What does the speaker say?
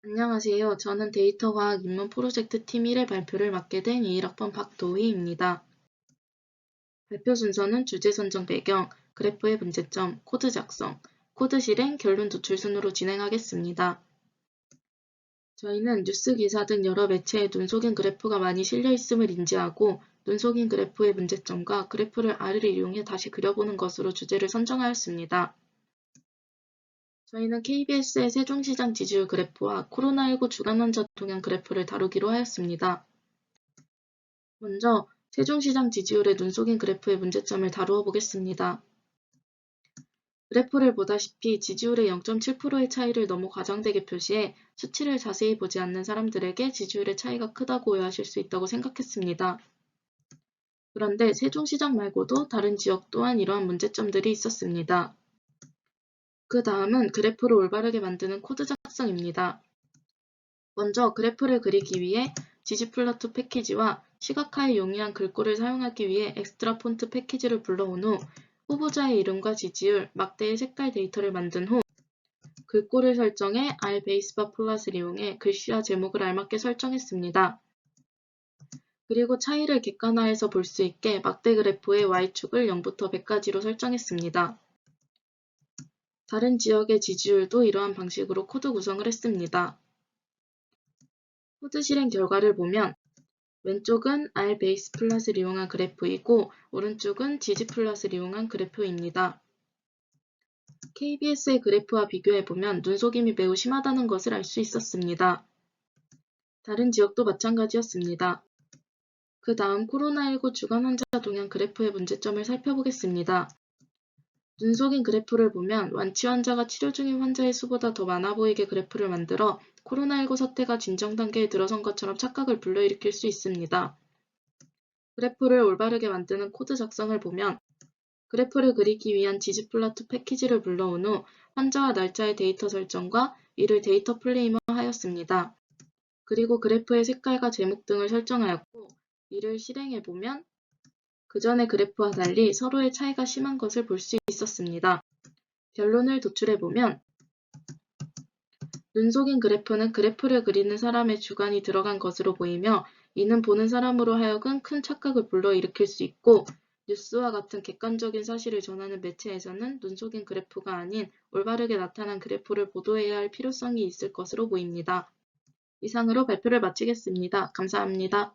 안녕하세요. 저는 데이터과학 입문 프로젝트 팀 1의 발표를 맡게 된 21학번 박도희입니다. 발표 순서는 주제 선정 배경, 그래프의 문제점, 코드 작성, 코드 실행, 결론 도출 순으로 진행하겠습니다. 저희는 뉴스 기사 등 여러 매체에 눈속임 그래프가 많이 실려 있음을 인지하고 눈속임 그래프의 문제점과 그래프를 R을 이용해 다시 그려보는 것으로 주제를 선정하였습니다. 저희는 KBS의 세종시장 지지율 그래프와 코로나19 주간 환자 동향 그래프를 다루기로 하였습니다. 먼저 세종시장 지지율의 눈속임 그래프의 문제점을 다루어 보겠습니다. 그래프를 보다시피 지지율의 0.7%의 차이를 너무 과장되게 표시해 수치를 자세히 보지 않는 사람들에게 지지율의 차이가 크다고 오해하실 수 있다고 생각했습니다. 그런데 세종시장 말고도 다른 지역 또한 이러한 문제점들이 있었습니다. 그 다음은 그래프를 올바르게 만드는 코드 작성입니다. 먼저 그래프를 그리기 위해 지지플로트 패키지와 시각화에 용이한 글꼴을 사용하기 위해 엑스트라 폰트 패키지를 불러온 후 후보자의 이름과 지지율, 막대의 색깔 데이터를 만든 후 글꼴을 설정해 R 베이스바 플롯을 이용해 글씨와 제목을 알맞게 설정했습니다. 그리고 차이를 객관화해서 볼 수 있게 막대 그래프의 Y축을 0부터 100까지로 설정했습니다. 다른 지역의 지지율도 이러한 방식으로 코드 구성을 했습니다. 코드 실행 결과를 보면 왼쪽은 R 베이스 플롯을 이용한 그래프이고 오른쪽은 지지 플롯을 이용한 그래프입니다. KBS의 그래프와 비교해보면 눈속임이 매우 심하다는 것을 알 수 있었습니다. 다른 지역도 마찬가지였습니다. 그 다음 코로나19 주간 환자 동향 그래프의 문제점을 살펴보겠습니다. 눈속임 그래프를 보면 완치 환자가 치료 중인 환자의 수보다 더 많아 보이게 그래프를 만들어 코로나19 사태가 진정 단계에 들어선 것처럼 착각을 불러일으킬 수 있습니다. 그래프를 올바르게 만드는 코드 작성을 보면 그래프를 그리기 위한 지지플로트 패키지를 불러온 후 환자와 날짜의 데이터 설정과 이를 데이터 플레이머 하였습니다. 그리고 그래프의 색깔과 제목 등을 설정하였고 이를 실행해보면 그 전의 그래프와 달리 서로의 차이가 심한 것을 볼 수 있었습니다. 결론을 도출해보면 눈속임 그래프는 그래프를 그리는 사람의 주관이 들어간 것으로 보이며 이는 보는 사람으로 하여금 큰 착각을 불러일으킬 수 있고 뉴스와 같은 객관적인 사실을 전하는 매체에서는 눈속임 그래프가 아닌 올바르게 나타난 그래프를 보도해야 할 필요성이 있을 것으로 보입니다. 이상으로 발표를 마치겠습니다. 감사합니다.